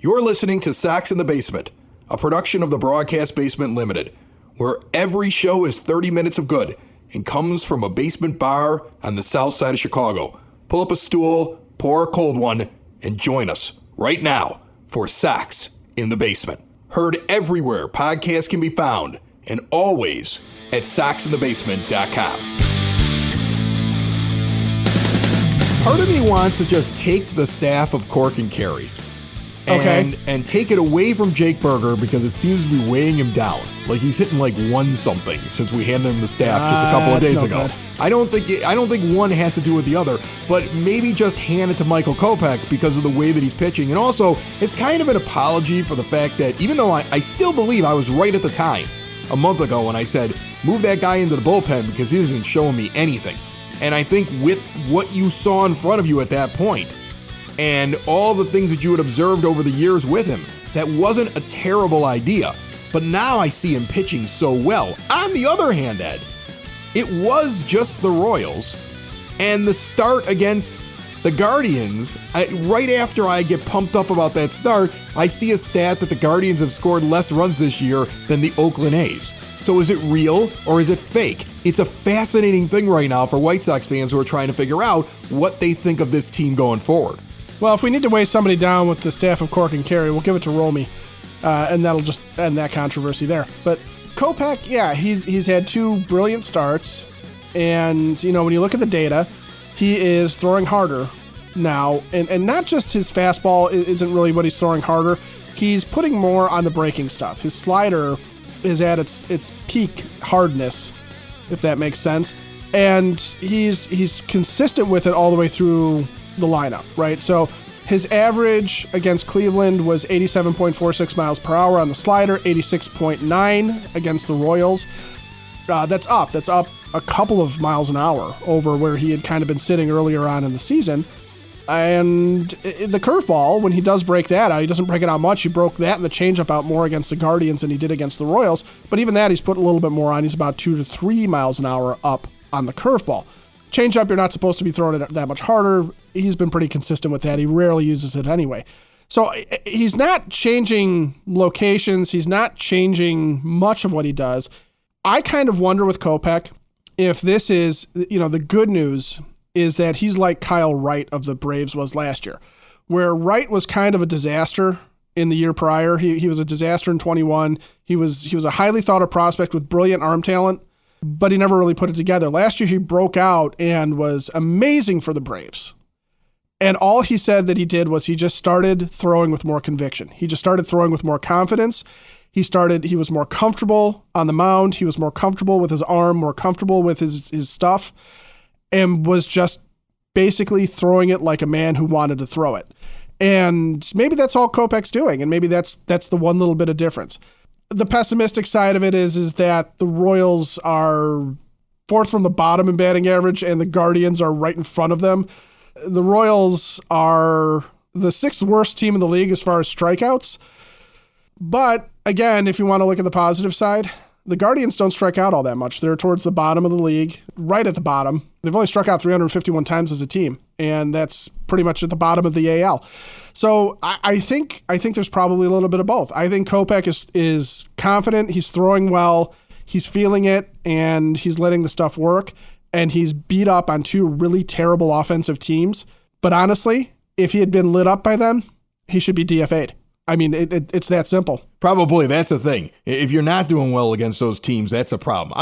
You're listening to Sox in the Basement, a production of the Broadcast Basement Limited, where every show is 30 minutes of good and comes from a basement bar on the south side of Chicago. Pull up a stool, pour a cold one, and join us right now for Sox in the Basement. Heard everywhere podcasts can be found, and always at soxinthebasement.com. Part of me wants to just take the staff of Cork and Carey and take it away from Jake Berger because it seems to be weighing him down. Like he's hitting like 1-something since we handed him the staff just a couple of days ago. Good. I don't think one has to do with the other, but maybe just hand it to Michael Kopech because of the way that he's pitching. And also, it's kind of an apology for the fact that even though I still believe I was right at the time, a month ago when I said, move that guy into the bullpen because he isn't showing me anything. And I think with what you saw in front of you at that point, and all the things that you had observed over the years with him, that wasn't a terrible idea. But now I see him pitching so well. On the other hand, Ed, it was just the Royals, and the start against the Guardians, right after I get pumped up about that start, I see a stat that the Guardians have scored less runs this year than the Oakland A's. So is it real or is it fake? It's a fascinating thing right now for White Sox fans who are trying to figure out what they think of this team going forward. Well, if we need to weigh somebody down with the staff of Cork and Carey, we'll give it to Romy, and that'll just end that controversy there. But Kopech, yeah, he's had 2 brilliant starts, and when you look at the data, he is throwing harder now, and not just his fastball isn't really what he's throwing harder. He's putting more on the breaking stuff. His slider is at its peak hardness, if that makes sense, and he's consistent with it all the way through the lineup, right? So his average against Cleveland was 87.46 miles per hour on the slider, 86.9 against the Royals. That's up a couple of miles an hour over where he had kind of been sitting earlier on in the season. And the curveball, when he does break that out, he doesn't break it out much. He broke that and the changeup out more against the Guardians than he did against the Royals. But even that, he's put a little bit more on. He's about 2 to 3 miles an hour up on the curveball. Changeup, you're not supposed to be throwing it that much harder. He's been pretty consistent with that. He rarely uses it anyway. So he's not changing locations. He's not changing much of what he does. I kind of wonder with Kopech if this is, the good news is that he's like Kyle Wright of the Braves was last year, where Wright was kind of a disaster in the year prior. He was a disaster in 21. He was a highly thought of prospect with brilliant arm talent, but he never really put it together. Last year, he broke out and was amazing for the Braves. And all he said that he did was he just started throwing with more conviction. He just started throwing with more confidence. He was more comfortable on the mound. He was more comfortable with his arm, more comfortable with his stuff, and was just basically throwing it like a man who wanted to throw it. And maybe that's all Kopech's doing, and maybe that's the one little bit of difference. The pessimistic side of it is that the Royals are 4th from the bottom in batting average, and the Guardians are right in front of them. The Royals are the 6th worst team in the league as far as strikeouts. But again, if you want to look at the positive side, the Guardians don't strike out all that much. They're towards the bottom of the league, right at the bottom. They've only struck out 351 times as a team, and that's pretty much at the bottom of the AL. So I think there's probably a little bit of both. I think Kopech is confident. He's throwing well. He's feeling it, and he's letting the stuff work. And he's beat up on 2 really terrible offensive teams. But honestly, if he had been lit up by them, he should be DFA'd. I mean, it's that simple. Probably that's the thing. If you're not doing well against those teams, that's a problem.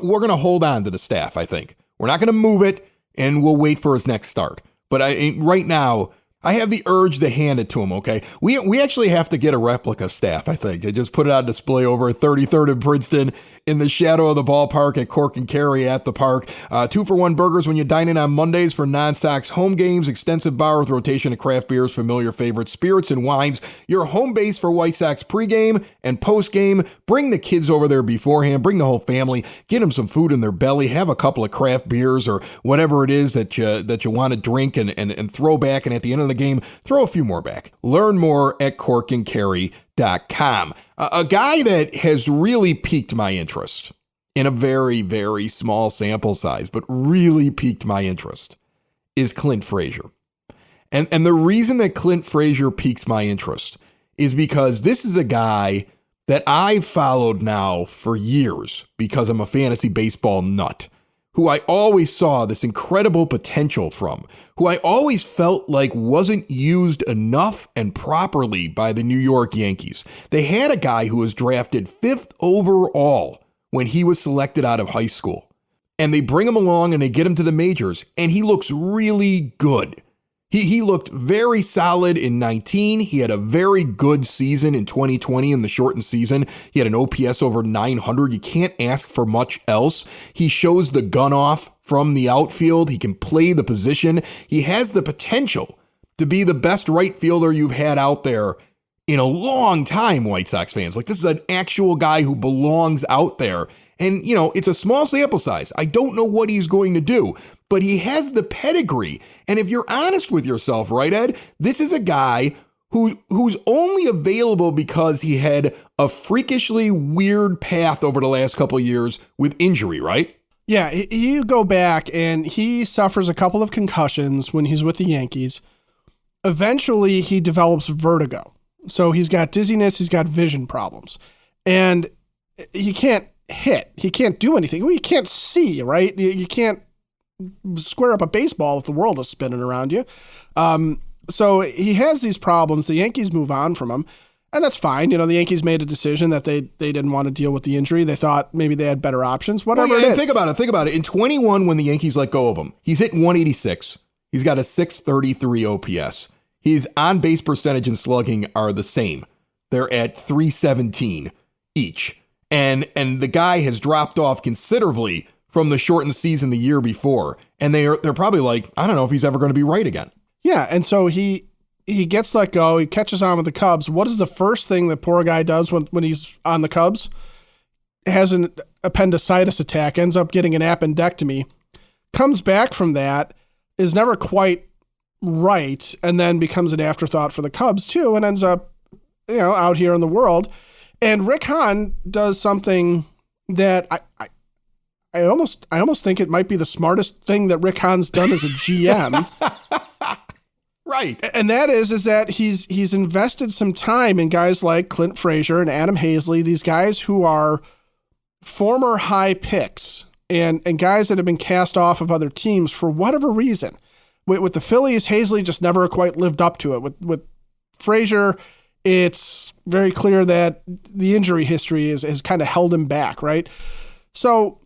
We're gonna hold on to the staff. I think we're not gonna move it, and we'll wait for his next start. But right now, I have the urge to hand it to him, okay? We actually have to get a replica staff, I think. I just put it on display over at 33rd and Princeton in the shadow of the ballpark at Cork and Carey at the park. 2-for-1 burgers when you dine in on Mondays for non-Sox home games. Extensive bar with rotation of craft beers, familiar favorite spirits and wines. Your home base for White Sox pregame and postgame. Bring the kids over there beforehand. Bring the whole family. Get them some food in their belly. Have a couple of craft beers or whatever it is that you want to drink and throw back. And at the end of the game, throw a few more back. Learn more at corkandcarey.com. A guy that has really piqued my interest in a very, very small sample size, but really piqued my interest is Clint Frazier. And the reason that Clint Frazier piques my interest is because this is a guy that I've followed now for years because I'm a fantasy baseball nut, who I always saw this incredible potential from, who I always felt like wasn't used enough and properly by the New York Yankees. They had a guy who was drafted 5th overall when he was selected out of high school. And they bring him along and they get him to the majors, and he looks really good. He looked very solid in 19. He had a very good season in 2020 in the shortened season. He had an OPS over 900. You can't ask for much else. He shows the gun off from the outfield. He can play the position. He has the potential to be the best right fielder you've had out there in a long time, White Sox fans. Like, this is an actual guy who belongs out there. And, you know, it's a small sample size. I don't know what he's going to do, but he has the pedigree. And if you're honest with yourself, right, Ed, this is a guy who's only available because he had a freakishly weird path over the last couple of years with injury, right? Yeah, you go back and he suffers a couple of concussions when he's with the Yankees. Eventually, he develops vertigo. So he's got dizziness, he's got vision problems. And he can't hit. He can't do anything. Well, you can't see, right? You can't square up a baseball if the world is spinning around you. So he has these problems. The Yankees move on from him, and that's fine. You know, the Yankees made a decision that they didn't want to deal with the injury. They thought maybe they had better options, whatever it is. Think about it. In 21, when the Yankees let go of him, he's hitting 186. He's got a 633 OPS. His on-base percentage and slugging are the same. They're at 317 each. And the guy has dropped off considerably from the shortened season the year before. And they're probably like, I don't know if he's ever going to be right again. Yeah, and so he gets let go. He catches on with the Cubs. What is the first thing the poor guy does when he's on the Cubs? Has an appendicitis attack, ends up getting an appendectomy, comes back from that, is never quite right, and then becomes an afterthought for the Cubs too, and ends up, you know, out here in the world. And Rick Hahn does something that I almost think it might be the smartest thing that Rick Hahn's done as a GM. Right. And that is that he's invested some time in guys like Clint Frazier and Adam Hazley, these guys who are former high picks and guys that have been cast off of other teams for whatever reason. With the Phillies, Hazley just never quite lived up to it. With Frazier, it's very clear that the injury history has kind of held him back, right? So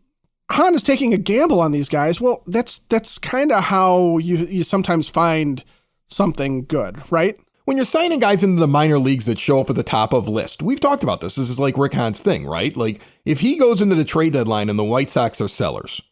Hahn is taking a gamble on these guys. Well, that's kind of how you sometimes find something good, right? When you're signing guys into the minor leagues that show up at the top of list, we've talked about this. This is like Rick Hahn's thing, right? Like, if he goes into the trade deadline and the White Sox are sellers,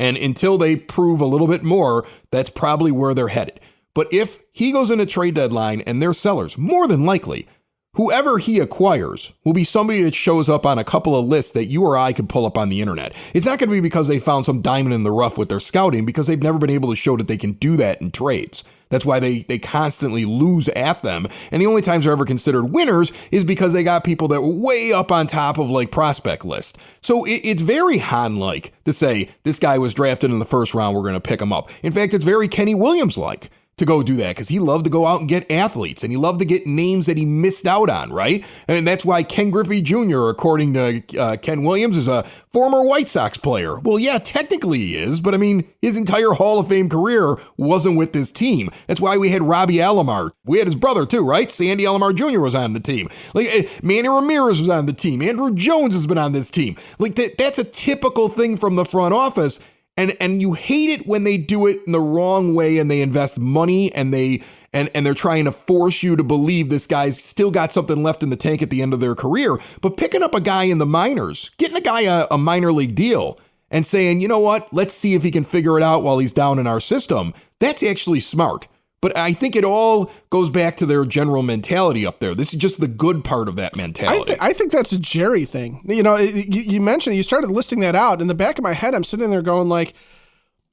and until they prove a little bit more, that's probably where they're headed. But if he goes into trade deadline and they're sellers, more than likely, whoever he acquires will be somebody that shows up on a couple of lists that you or I could pull up on the internet. It's not going to be because they found some diamond in the rough with their scouting, because they've never been able to show that they can do that in trades. That's why they constantly lose at them. And the only times they're ever considered winners is because they got people that were way up on top of like prospect list. So it's very Hahn-like to say this guy was drafted in the first round, we're going to pick him up. In fact, it's very Kenny Williams-like to go do that, because he loved to go out and get athletes, and he loved to get names that he missed out on, right? And that's why Ken Griffey Jr., according to Ken Williams, is a former White Sox player. Well, yeah, technically he is, but I mean, his entire Hall of Fame career wasn't with this team. That's why we had Robbie Alomar. We had his brother too, right? Sandy Alomar Jr. was on the team. Like, Manny Ramirez was on the team. Andrew Jones has been on this team. Like, that's a typical thing from the front office. And you hate it when they do it in the wrong way, and they invest money and they're trying to force you to believe this guy's still got something left in the tank at the end of their career. But picking up a guy in the minors, getting a guy a minor league deal and saying, you know what, let's see if he can figure it out while he's down in our system, that's actually smart. But I think it all goes back to their general mentality up there. This is just the good part of that mentality. I think that's a Jerry thing. You know, you mentioned, you started listing that out. In the back of my head, I'm sitting there going like,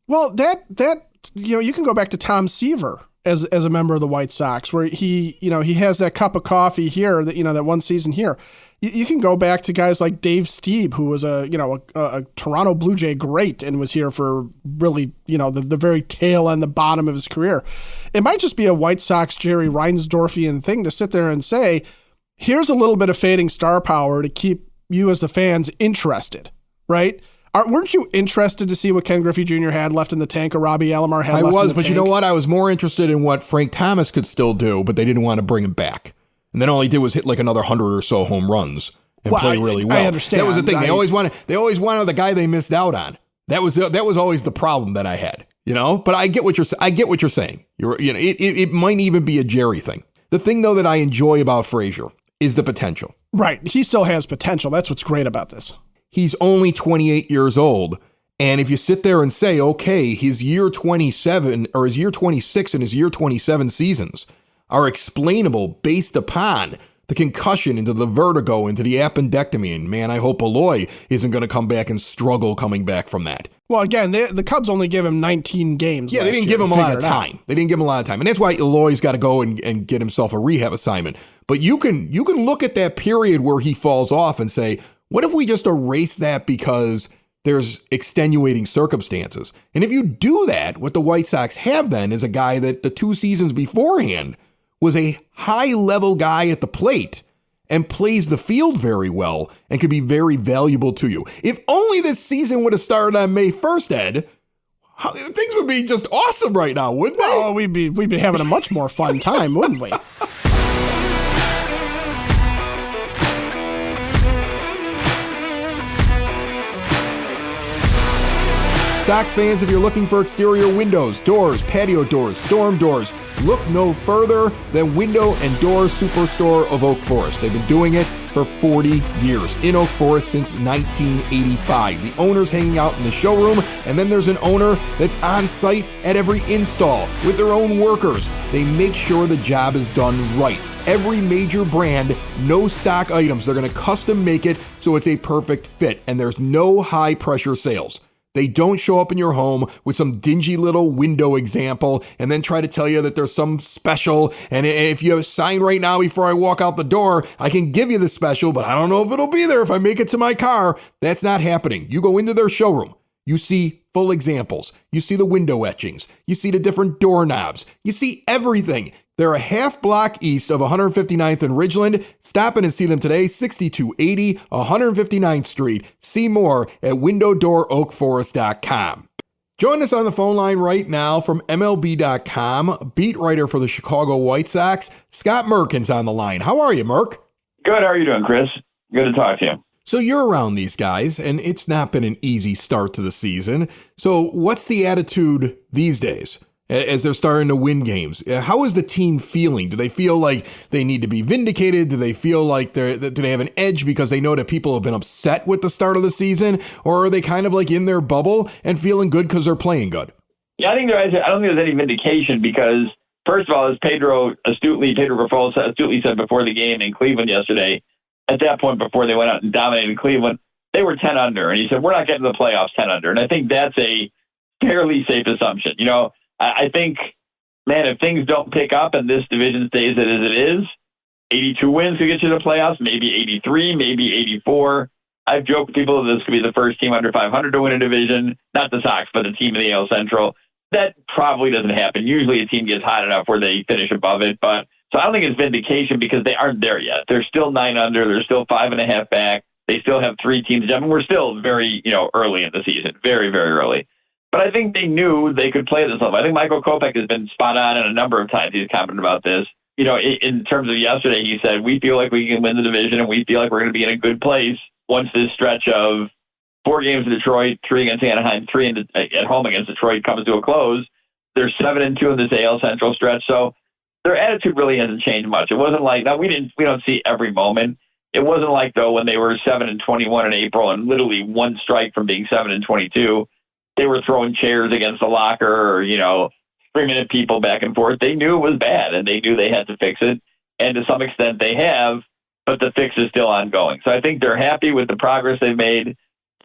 well, that you know, you can go back to Tom Seaver as a member of the White Sox, where he has that cup of coffee here, that one season here. You can go back to guys like Dave Stieb, who was a Toronto Blue Jay great and was here for really, the very tail and the bottom of his career. It might just be a White Sox Jerry Reinsdorfian thing to sit there and say, here's a little bit of fading star power to keep you as the fans interested, right? Weren't you interested to see what Ken Griffey Jr. had left in the tank or Robbie Alomar had left in the tank? I was, but you know what? I was more interested in what Frank Thomas could still do, but they didn't want to bring him back. And then all he did was hit like another 100 or so home runs and play really well. I understand. That was the thing. They always wanted the guy they missed out on. That was always the problem that I had, you know? But I get what you're saying. It might even be a Jerry thing. The thing though that I enjoy about Frazier is the potential. Right. He still has potential. That's what's great about this. He's only 28 years old. And if you sit there and say, okay, his year 27 or his year 26 and his year 27 seasons are explainable based upon the concussion, into the vertigo, into the appendectomy. And man, I hope Eloy isn't going to come back and struggle coming back from that. Well, again, the Cubs only give him 19 games. Yeah, they didn't give him a lot of time. They didn't give him a lot of time. And that's why Eloy's got to go and get himself a rehab assignment. But you can look at that period where he falls off and say, what if we just erase that because there's extenuating circumstances? And if you do that, what the White Sox have then is a guy that the 2 seasons beforehand was a high-level guy at the plate and plays the field very well and could be very valuable to you. If only this season would have started on May 1st, Ed, things would be just awesome right now, wouldn't they? Oh, we'd be having a much more fun time, wouldn't we? Sox fans, if you're looking for exterior windows, doors, patio doors, storm doors, look no further than Window and Door Superstore of Oak Forest. They've been doing it for 40 years in Oak Forest since 1985. The owner's hanging out in the showroom, and then there's an owner that's on site at every install with their own workers. They make sure the job is done right. Every major brand, no stock items. They're going to custom make it so it's a perfect fit, and there's no high pressure sales. They don't show up in your home with some dingy little window example and then try to tell you that there's some special. And if you have a sign right now before I walk out the door, I can give you the special, but I don't know if it'll be there if I make it to my car. That's not happening. You go into their showroom. You see full examples. You see the window etchings. You see the different doorknobs. You see everything. They're a half block east of 159th and Ridgeland. Stop in and see them today, 6280 159th Street. See more at windowdooroakforest.com. Join us on the phone line right now from MLB.com, beat writer for the Chicago White Sox, Scott Merkin's on the line. How are you, Merk? Good. How are you doing, Chris? Good to talk to you. So you're around these guys, and it's not been an easy start to the season. So what's the attitude these days as they're starting to win games? How is the team feeling? Do they feel like they need to be vindicated? Do they feel like do they have an edge because they know that people have been upset with the start of the season? Or are they kind of like in their bubble and feeling good because they're playing good? Yeah, I don't think there's any vindication because, first of all, as Pedro Rafael astutely said before the game in Cleveland yesterday, at that point before they went out and dominated Cleveland, they were 10 under. And he said, we're not getting to the playoffs 10 under. And I think that's a fairly safe assumption. You know, I think, man, if things don't pick up and this division stays as it is, 82 wins could get you to the playoffs, maybe 83, maybe 84. I've joked with people that this could be the first team under 500 to win a division, not the Sox, but the team in the AL Central. That probably doesn't happen. Usually a team gets hot enough where they finish above it, but so I don't think it's vindication because they aren't there yet. They're still 9 under. They're still 5.5 back. They still have 3 teams. I mean, we're still very, early in the season, very, very early. But I think they knew they could play this level. I think Michael Kopech has been spot on and a number of times he's commented about this. You know, in terms of yesterday, he said, we feel like we can win the division and we feel like we're going to be in a good place once this stretch of 4 games in Detroit, 3 against Anaheim, 3 at home against Detroit comes to a close. They're 7-2 in this AL Central stretch. So their attitude really hasn't changed much. It wasn't like now we don't see every moment. It wasn't like though when they were 7-21 in April and literally 1 strike from being 7-22, they were throwing chairs against the locker or screaming at people back and forth. They knew it was bad and they knew they had to fix it. And to some extent they have, but the fix is still ongoing. So I think they're happy with the progress they've made,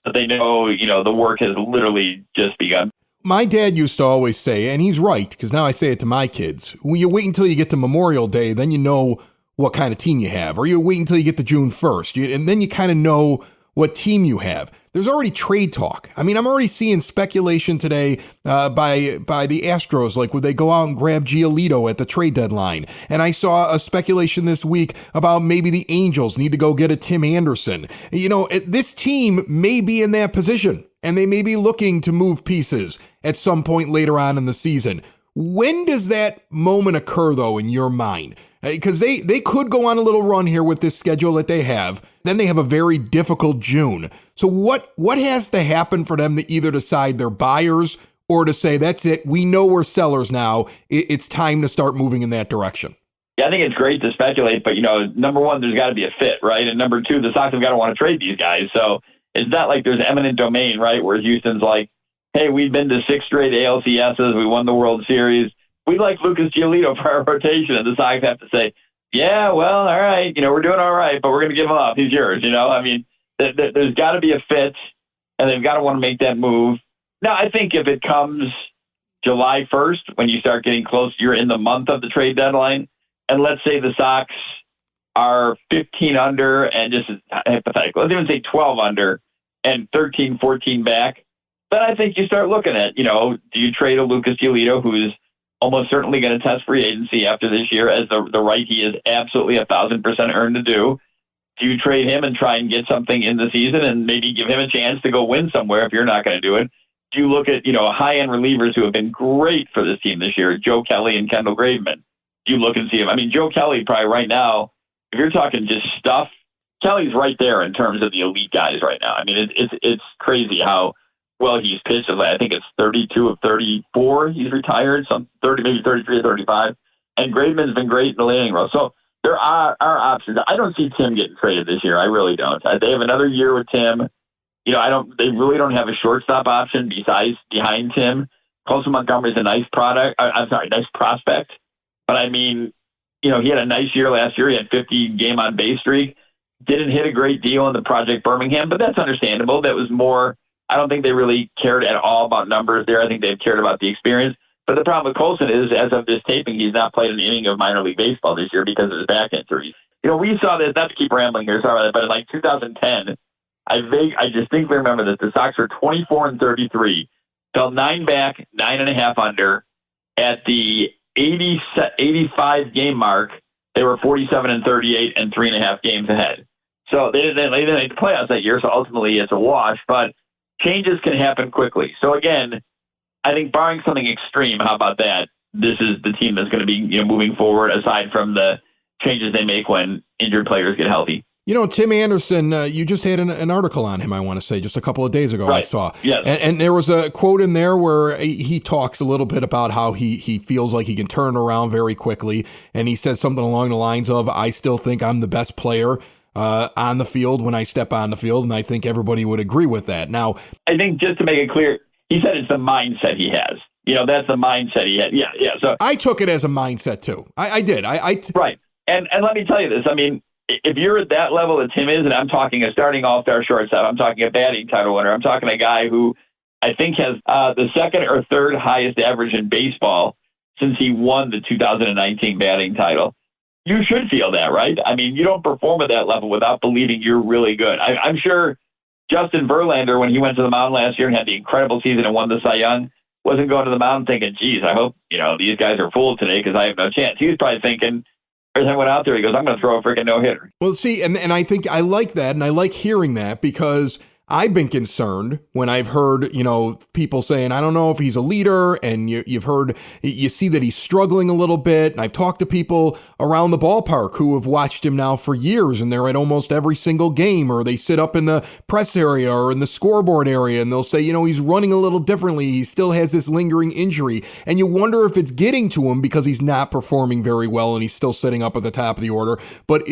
but they know the work has literally just begun. My dad used to always say, and he's right, because now I say it to my kids, when you wait until you get to Memorial Day, then you know what kind of team you have. Or you wait until you get to June 1st, and then you kind of know what team you have. There's already trade talk. I mean, I'm already seeing speculation today by the Astros, like would they go out and grab Giolito at the trade deadline? And I saw a speculation this week about maybe the Angels need to go get a Tim Anderson. You know, this team may be in that position, and they may be looking to move pieces at some point later on in the season. When does that moment occur, though, in your mind? Because they could go on a little run here with this schedule that they have. Then they have a very difficult June. So what has to happen for them to either decide they're buyers or to say, that's it, we know we're sellers now, it's time to start moving in that direction? Yeah, I think it's great to speculate, but, number one, there's got to be a fit, right? And number two, the Sox have got to want to trade these guys. So it's not like there's eminent domain, right, where Houston's like, hey, we've been to 6 straight ALCSs, we won the World Series. We like Lucas Giolito for our rotation, and the Sox have to say, yeah, well, all right, we're doing all right, but we're going to give him up. He's yours, I mean, there's got to be a fit, and they've got to want to make that move. Now, I think if it comes July 1st, when you start getting close, you're in the month of the trade deadline, and let's say the Sox are 15 under and just hypothetical, let's even say 12 under and 13, 14 back, then I think you start looking at, do you trade a Lucas Giolito, who's almost certainly going to test free agency after this year as the right he is absolutely 1,000% earned to do? Do you trade him and try and get something in the season and maybe give him a chance to go win somewhere if you're not going to do it? Do you look at, high-end relievers who have been great for this team this year, Joe Kelly and Kendall Graveman? Do you look and see him? I mean, Joe Kelly probably right now, if you're talking just stuff, Kelly's right there in terms of the elite guys right now. I mean, it's crazy how well he's pitched. I think it's 32 of 34. He's retired, some 30, maybe 33 or 35. And Graveman's been great in the landing row. So there are options. I don't see Tim getting traded this year. I really don't. They have another year with Tim. They really don't have a shortstop option behind Tim. Colson Montgomery's a nice prospect. But I mean, he had a nice year last year. He had 50 game on base streak. Didn't hit a great deal in the Project Birmingham, but that's understandable. That was more, I don't think they really cared at all about numbers there. I think they've cared about the experience. But the problem with Colson is, as of this taping, he's not played an inning of minor league baseball this year because of his back injury. We saw this, not to keep rambling here, sorry, but in like 2010, I distinctly remember that the Sox were 24-33, fell 9 back, 9.5 under. At the 85 game mark, they were 47-38 and 3.5 games ahead. So they didn't make the playoffs that year, so ultimately it's a wash, but changes can happen quickly. So again, I think barring something extreme, how about that? This is the team that's going to be moving forward, aside from the changes they make when injured players get healthy. Tim Anderson, you just had an article on him, I want to say, just a couple of days ago, right. I saw. Yes. And there was a quote in there where he talks a little bit about how he feels like he can turn around very quickly. And he says something along the lines of, I still think I'm the best player on the field when I step on the field. And I think everybody would agree with that. Now, I think just to make it clear, he said it's the mindset he has. That's the mindset he had. Yeah. So I took it as a mindset too. I did. Right. And let me tell you this. I mean, if you're at that level that Tim is, and I'm talking a starting all-star shortstop, I'm talking a batting title winner, I'm talking a guy who I think has the second or third highest average in baseball since he won the 2019 batting title. You should feel that, right? I mean, you don't perform at that level without believing you're really good. I'm sure Justin Verlander, when he went to the mound last year and had the incredible season and won the Cy Young, wasn't going to the mound thinking, geez, I hope, these guys are fooled today because I have no chance. He was probably thinking, every time I went out there, he goes, I'm going to throw a freaking no-hitter. Well, see, and I think I like that, and I like hearing that because I've been concerned when I've heard, people saying, I don't know if he's a leader, and you see that he's struggling a little bit. And I've talked to people around the ballpark who have watched him now for years, and they're at almost every single game, or they sit up in the press area or in the scoreboard area, and they'll say, he's running a little differently. He still has this lingering injury. And you wonder if it's getting to him because he's not performing very well and he's still sitting up at the top of the order. But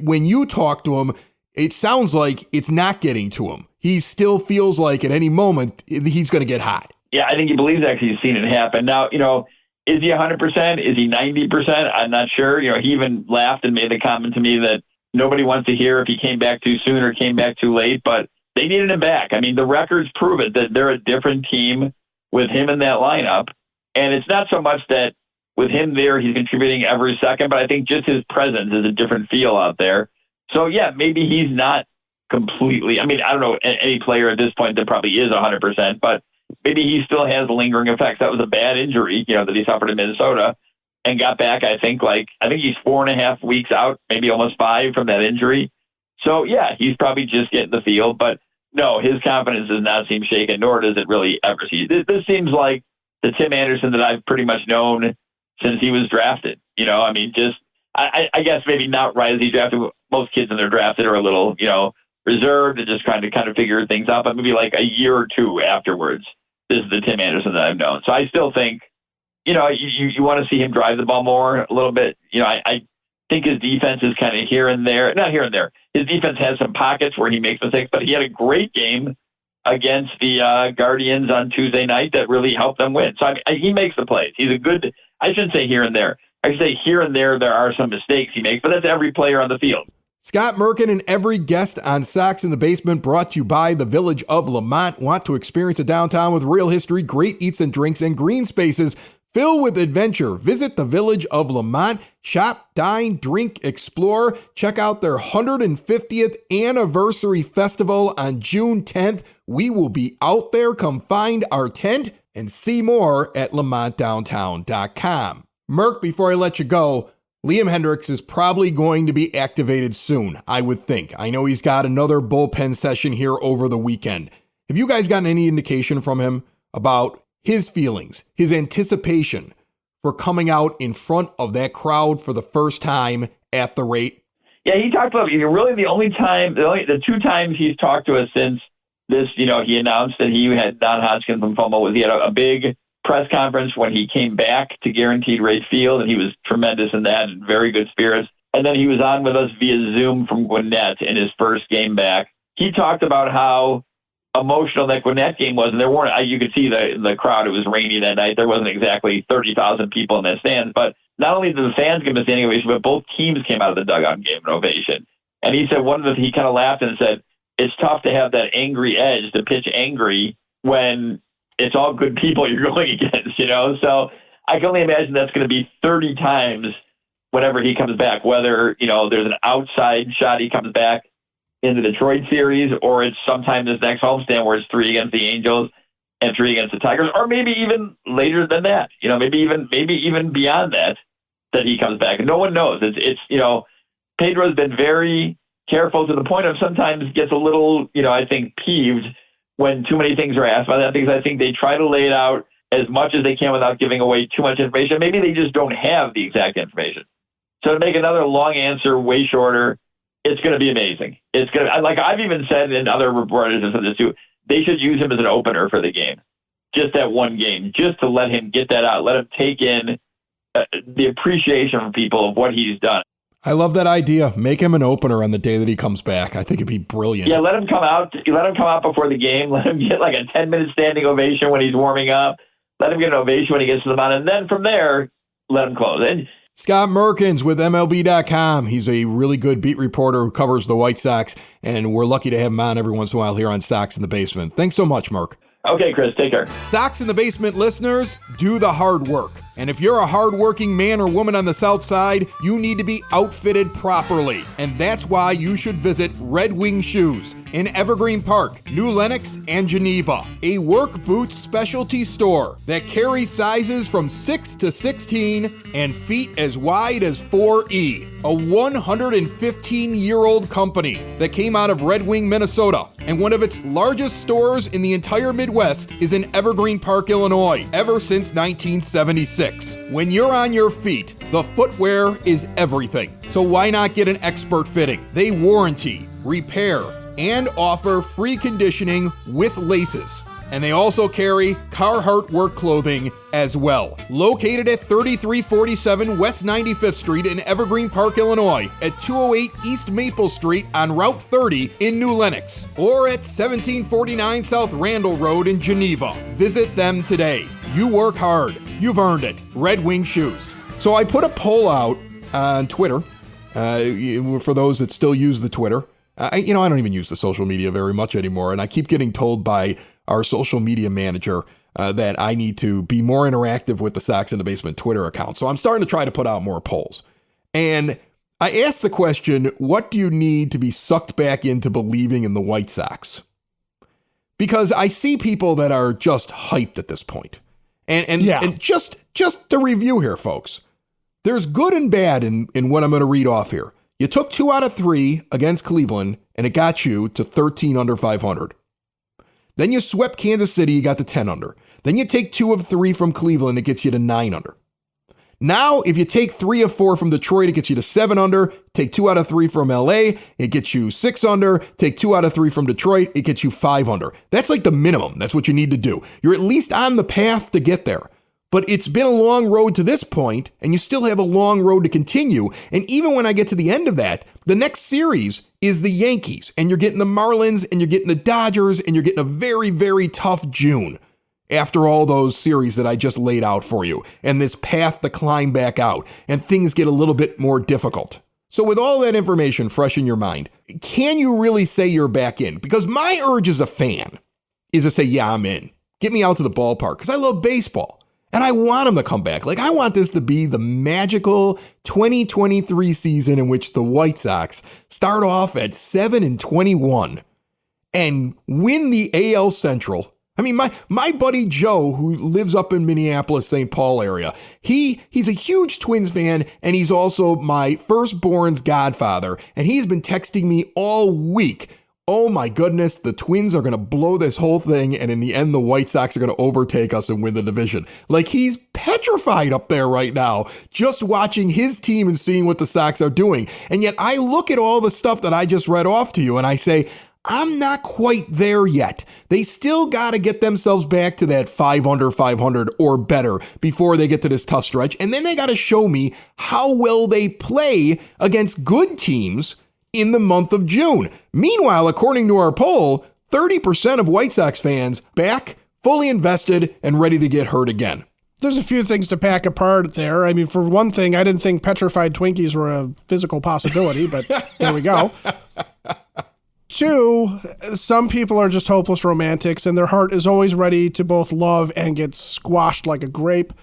when you talk to him, it sounds like it's not getting to him. He still feels like at any moment he's going to get hot. Yeah, I think he believes that because he's seen it happen. Now, is he 100%? Is he 90%? I'm not sure. He even laughed and made the comment to me that nobody wants to hear if he came back too soon or came back too late, but they needed him back. I mean, the records prove it, that they're a different team with him in that lineup. And it's not so much that with him there, he's contributing every second, but I think just his presence is a different feel out there. So, yeah, maybe he's not completely. I mean, I don't know any player at this point that probably is 100%, but maybe he still has lingering effects. That was a bad injury, that he suffered in Minnesota and got back. I think he's 4.5 weeks out, maybe almost 5 from that injury. So yeah, he's probably just getting the field, but no, his confidence does not seem shaken, nor does it really ever see. This seems like the Tim Anderson that I've pretty much known since he was drafted. I guess maybe not right as he drafted. Most kids when they're drafted are a little, reserved and just trying to kind of figure things out, but maybe like a year or two afterwards, this is the Tim Anderson that I've known. So I still think, you want to see him drive the ball more a little bit. I think his defense is kind of here and there, not here and there. His defense has some pockets where he makes mistakes, but he had a great game against the Guardians on Tuesday night that really helped them win. So he makes the plays. He's a good, I shouldn't say here and there. I should say here and there are some mistakes he makes, but that's every player on the field. Scott Merkin and every guest on Sox in the Basement, brought to you by the Village of Lamont. Want to experience a downtown with real history, great eats and drinks, and green spaces filled with adventure? Visit the Village of Lamont. Shop, dine, drink, explore. Check out their 150th anniversary festival on June 10th. We will be out there. Come find our tent and see more at lamontdowntown.com. Merk, before I let you go, Liam Hendriks is probably going to be activated soon, I would think. I know he's got another bullpen session here over the weekend. Have you guys gotten any indication from him about his feelings, his anticipation for coming out in front of that crowd for the first time at the rate? Yeah, he talked about really the 2 times he's talked to us since this, he announced that he had non-Hodgkin lymphoma. Was he had a big press conference when he came back to Guaranteed Rate Field, and he was tremendous in that and very good spirits. And then he was on with us via Zoom from Gwinnett in his first game back. He talked about how emotional that Gwinnett game was, and there weren't, you could see the crowd. It was rainy that night. There wasn't exactly 30,000 people in the stands, but not only did the fans give him a standing ovation, but both teams came out of the dugout and gave him an ovation. And he said he kind of laughed and said, it's tough to have that angry edge, to pitch angry when it's all good people you're going against, So I can only imagine that's going to be 30 times whenever he comes back, whether, there's an outside shot he comes back in the Detroit series, or it's sometime this next homestand where it's 3 against the Angels and 3 against the Tigers, or maybe even later than that, maybe even beyond that he comes back. And no one knows. It's Pedro's been very careful to the point of sometimes gets a little, I think, peeved when too many things are asked about that, because I think they try to lay it out as much as they can without giving away too much information. Maybe they just don't have the exact information. So to make another long answer way shorter, it's going to be amazing. It's going to, like I've even said, and other reporters have said this too, they should use him as an opener for the game. Just that one game, just to let him get that out, let him take in the appreciation from people of what he's done. I love that idea. Make him an opener on the day that he comes back. I think it'd be brilliant. Yeah, let him come out. Let him come out before the game. Let him get like a 10-minute standing ovation when he's warming up. Let him get an ovation when he gets to the mound. And then from there, let him close. And Scott Merkins with MLB.com. He's a really good beat reporter who covers the White Sox, and we're lucky to have him on every once in a while here on Sox in the Basement. Thanks so much, Merk. Okay, Chris, take care. Sox in the Basement listeners, do the hard work. And if you're a hardworking man or woman on the South Side, you need to be outfitted properly. And that's why you should visit Red Wing Shoes in Evergreen Park, New Lenox, and Geneva. A work boots specialty store that carries sizes from 6 to 16 and feet as wide as 4E. A 115-year-old company that came out of Red Wing, Minnesota. And one of its largest stores in the entire Midwest is in Evergreen Park, Illinois, ever since 1976. When you're on your feet, the footwear is everything. So why not get an expert fitting? They warranty, repair, and offer free conditioning with laces. And they also carry Carhartt work clothing as well. Located at 3347 West 95th Street in Evergreen Park, Illinois, at 208 East Maple Street on Route 30 in New Lenox, or at 1749 South Randall Road in Geneva. Visit them today. You work hard. You've earned it. Red Wing Shoes. So I put a poll out on Twitter for those that still use the Twitter. I don't even use the social media very much anymore, and I keep getting told by our social media manager that I need to be more interactive with the Sox in the Basement Twitter account. So I'm starting to try to put out more polls. And I asked the question, what do you need to be sucked back into believing in the White Sox? Because I see people that are just hyped at this point. And just to review here, folks, there's good and bad in what I'm going to read off here. You took 2 out of 3 against Cleveland, and it got you to 13 under 500. Then you swept Kansas City, you got to 10 under. Then you take 2 of 3 from Cleveland, it gets you to 9 under. Now, if you take 3 of 4 from Detroit, it gets you to 7 under. Take 2 out of 3 from LA, it gets you 6 under. Take 2 out of 3 from Detroit, it gets you 5 under. That's like the minimum. That's what you need to do. You're at least on the path to get there. But it's been a long road to this point, and you still have a long road to continue. And even when I get to the end of that, the next series is the Yankees, and you're getting the Marlins, and you're getting the Dodgers, and you're getting a very, very tough June after all those series that I just laid out for you, and this path to climb back out, and things get a little bit more difficult. So with all that information fresh in your mind, can you really say you're back in? Because my urge as a fan is to say, yeah, I'm in. Get me out to the ballpark, because I love baseball. And I want them to come back. Like, I want this to be the magical 2023 season in which the White Sox start off at 7-21 and win the AL Central. I mean, my buddy Joe, who lives up in Minneapolis, St. Paul area, he's a huge Twins fan, and he's also my firstborn's godfather. And he's been texting me all week. Oh my goodness, the Twins are going to blow this whole thing, and in the end, the White Sox are going to overtake us and win the division. Like, he's petrified up there right now, just watching his team and seeing what the Sox are doing. And yet, I look at all the stuff that I just read off to you, and I say, I'm not quite there yet. They still got to get themselves back to that 5 under 500 or better before they get to this tough stretch. And then they got to show me how well they play against good teams in the month of June. Meanwhile, according to our poll, 30% of White Sox fans back, fully invested, and ready to get hurt again. There's a few things to pack apart there. I mean, for one thing, I didn't think petrified Twinkies were a physical possibility, but there we go. 2, some people are just hopeless romantics, and their heart is always ready to both love and get squashed like a grape.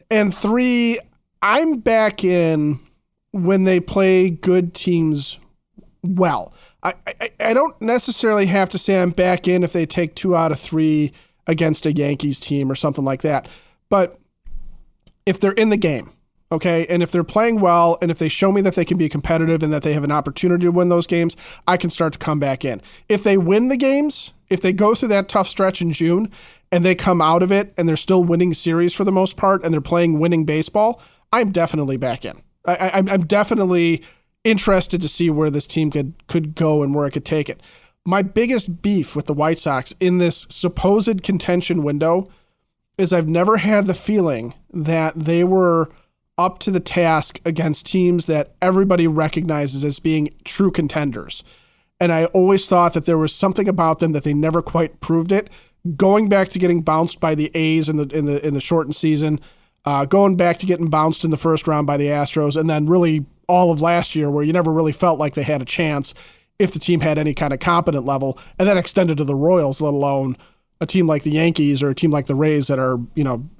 And 3, I'm back in when they play good teams well. I don't necessarily have to say I'm back in if they take 2 out of 3 against a Yankees team or something like that. But if they're in the game, okay, and if they're playing well, and if they show me that they can be competitive and that they have an opportunity to win those games, I can start to come back in. If they win the games, if they go through that tough stretch in June and they come out of it and they're still winning series for the most part and they're playing winning baseball, I'm definitely back in. I'm definitely interested to see where this team could go and where it could take it. My biggest beef with the White Sox in this supposed contention window is I've never had the feeling that they were up to the task against teams that everybody recognizes as being true contenders. And I always thought that there was something about them that they never quite proved it. Going back to getting bounced by the A's in the shortened season, going back to getting bounced in the first round by the Astros, and then really all of last year where you never really felt like they had a chance if the team had any kind of competent level, and then extended to the Royals, let alone a team like the Yankees or a team like the Rays that are,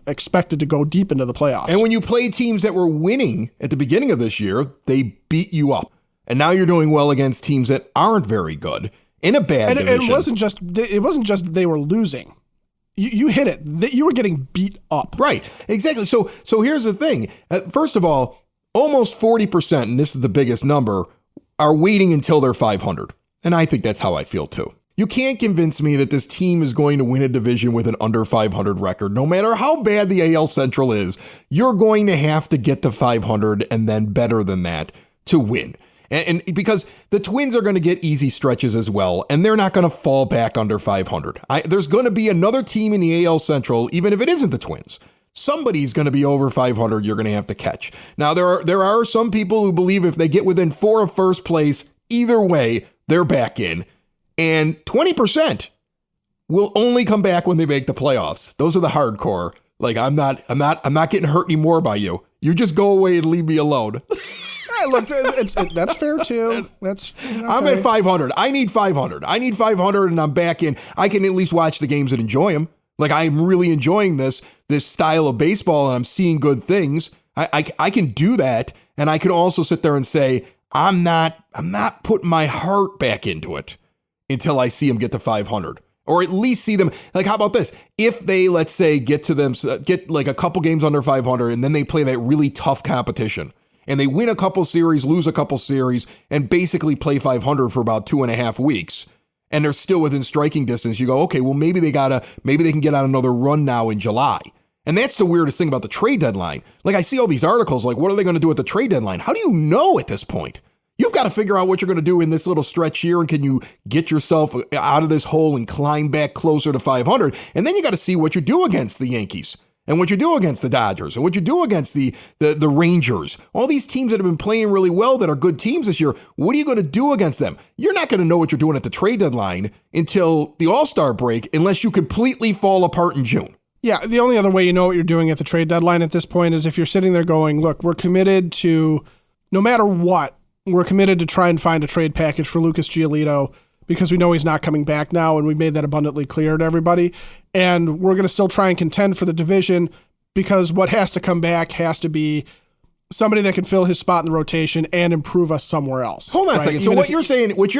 expected to go deep into the playoffs. And when you play teams that were winning at the beginning of this year, they beat you up. And now you're doing well against teams that aren't very good in a bad division. And it wasn't just they were losing. You hit it. You were getting beat up. Right. Exactly. So here's the thing. First of all, almost 40%, and this is the biggest number, are waiting until they're 500. And I think that's how I feel too. You can't convince me that this team is going to win a division with an under 500 record. No matter how bad the AL Central is, you're going to have to get to 500 and then better than that to win. And because the Twins are going to get easy stretches as well, and they're not going to fall back under 500. There's going to be another team in the AL Central, even if it isn't the Twins. Somebody's going to be over 500 you're going to have to catch. Now, there are some people who believe if they get within 4 of first place, either way, they're back in. And 20% will only come back when they make the playoffs. Those are the hardcore. Like, I'm not getting hurt anymore by you. You just go away and leave me alone. Hey, look, that's fair too. That's okay. I'm at 500. I need 500. And I'm back in. I can at least watch the games and enjoy them. Like, I'm really enjoying this style of baseball, and I'm seeing good things. I can do that, and I can also sit there and say, I'm not putting my heart back into it until I see them get to 500. Or at least see them, like, how about this? If they, let's say, get like a couple games under 500, and then they play that really tough competition, and they win a couple series, lose a couple series, and basically play 500 for about 2.5 weeks, and they're still within striking distance, you go, okay, well, maybe they can get on another run now in July. And that's the weirdest thing about the trade deadline. Like, I see all these articles, like, what are they going to do at the trade deadline? How do you know at this point? You've got to figure out what you're going to do in this little stretch here, and can you get yourself out of this hole and climb back closer to 500? And then you got to see what you do against the Yankees, and what you do against the Dodgers, and what you do against the Rangers. All these teams that have been playing really well that are good teams this year, what are you going to do against them? You're not going to know what you're doing at the trade deadline until the All-Star break, unless you completely fall apart in June. Yeah, the only other way you know what you're doing at the trade deadline at this point is if you're sitting there going, look, we're committed to, no matter what, we're committed to try and find a trade package for Lucas Giolito because we know he's not coming back now, and we made that abundantly clear to everybody. And we're going to still try and contend for the division because what has to come back has to be somebody that can fill his spot in the rotation and improve us somewhere else. Hold on a second. So what you're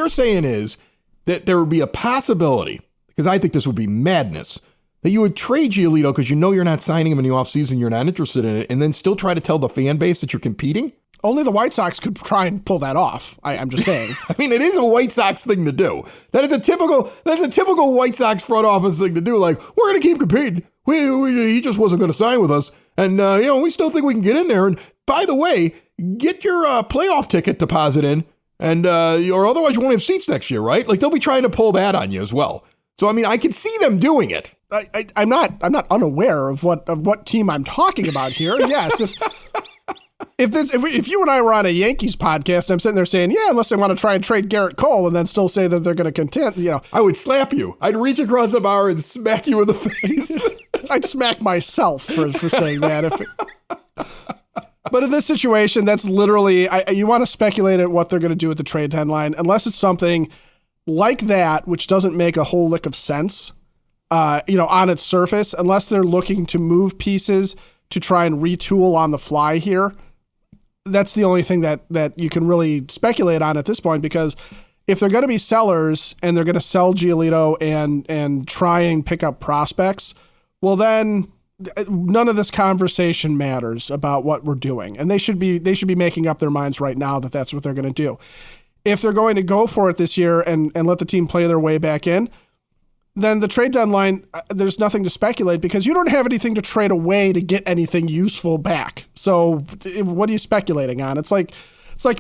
saying is that there would be a possibility, because I think this would be madness, that you would trade Giolito because you know you're not signing him in the offseason, you're not interested in it, and then still try to tell the fan base that you're competing? Only the White Sox could try and pull that off. I'm just saying. I mean, it is a White Sox thing to do. That's a typical White Sox front office thing to do. Like, we're going to keep competing. He just wasn't going to sign with us. And, we still think we can get in there. And by the way, get your playoff ticket deposit in, and or otherwise you won't have seats next year, right? Like, they'll be trying to pull that on you as well. So, I mean, I can see them doing it. I'm not unaware of what team I'm talking about here. Yes, if you and I were on a Yankees podcast, I'm sitting there saying, yeah, unless they want to try and trade Garrett Cole and then still say that they're going to contend, I would slap you. I'd reach across the bar and smack you in the face. I'd smack myself for saying that. But in this situation, that's literally, you want to speculate at what they're going to do at the trade deadline, unless it's something like that, which doesn't make a whole lick of sense, on its surface, unless they're looking to move pieces to try and retool on the fly here. That's the only thing that you can really speculate on at this point, because if they're going to be sellers and they're going to sell Giolito and try and pick up prospects, well, then none of this conversation matters about what we're doing. And they should be making up their minds right now that that's what they're going to do. If they're going to go for it this year and let the team play their way back in, then the trade deadline, there's nothing to speculate because you don't have anything to trade away to get anything useful back. So what are you speculating on? It's like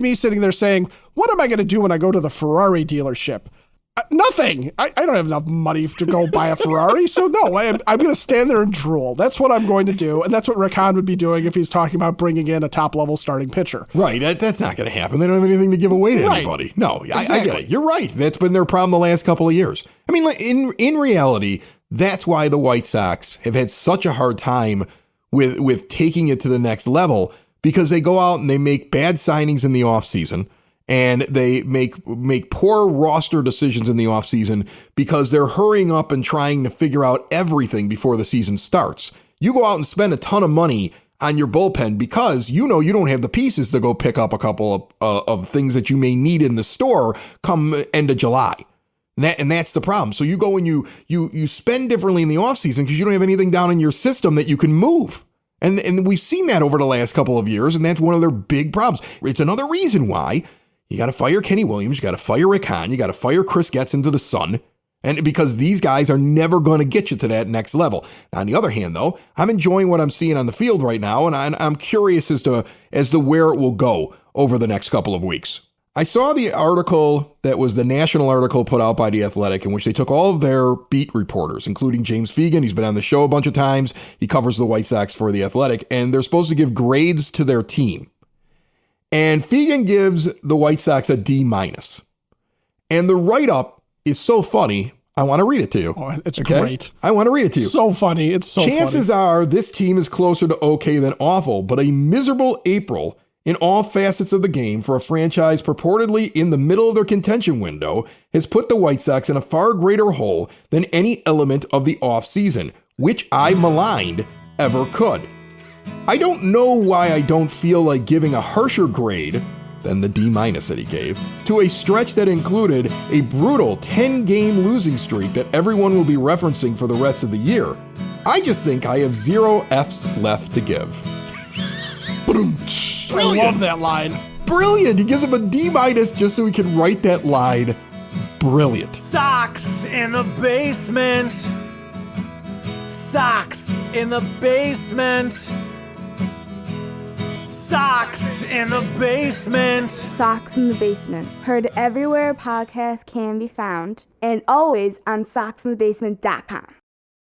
me sitting there saying, what am I going to do when I go to the Ferrari dealership? Nothing. I don't have enough money to go buy a Ferrari. So no, I'm going to stand there and drool. That's what I'm going to do. And that's what Rick Hahn would be doing if he's talking about bringing in a top level starting pitcher. Right. That's not going to happen. They don't have anything to give away to anybody. No, exactly. I get it. You're right. That's been their problem the last couple of years. I mean, in reality, that's why the White Sox have had such a hard time with taking it to the next level, because they go out and they make bad signings in the offseason. And they make poor roster decisions in the offseason because they're hurrying up and trying to figure out everything before the season starts. You go out and spend a ton of money on your bullpen because you don't have the pieces to go pick up a couple of things that you may need in the store come end of July. And that's the problem. So you go and you spend differently in the offseason because you don't have anything down in your system that you can move. And we've seen that over the last couple of years, and that's one of their big problems. It's another reason why you got to fire Kenny Williams, you got to fire Rick Hahn, you got to fire Chris Getz into the sun, and because these guys are never going to get you to that next level. Now, on the other hand, though, I'm enjoying what I'm seeing on the field right now, and I'm curious as to where it will go over the next couple of weeks. I saw the article that was the national article put out by The Athletic, in which they took all of their beat reporters, including James Fegan. He's been on the show a bunch of times. He covers the White Sox for The Athletic, and they're supposed to give grades to their team. And Fegan gives the White Sox a D-. And the write-up is so funny, I want to read it to you. Oh, it's great. I want to read it to you. So funny. It's so Chances are this team is closer to okay than awful, but a miserable April in all facets of the game for a franchise purportedly in the middle of their contention window has put the White Sox in a far greater hole than any element of the offseason, which I maligned, ever could. I don't know why I don't feel like giving a harsher grade than the D- that he gave to a stretch that included a brutal 10-game losing streak that everyone will be referencing for the rest of the year. I just think I have 0 Fs left to give. Brilliant. I love that line. Brilliant. He gives him a D- just so he can write that line. Brilliant. Sox in the basement. Sox in the basement. Sox in the basement. Sox in the Basement. Heard everywhere podcasts can be found and always on soxinthebasement.com.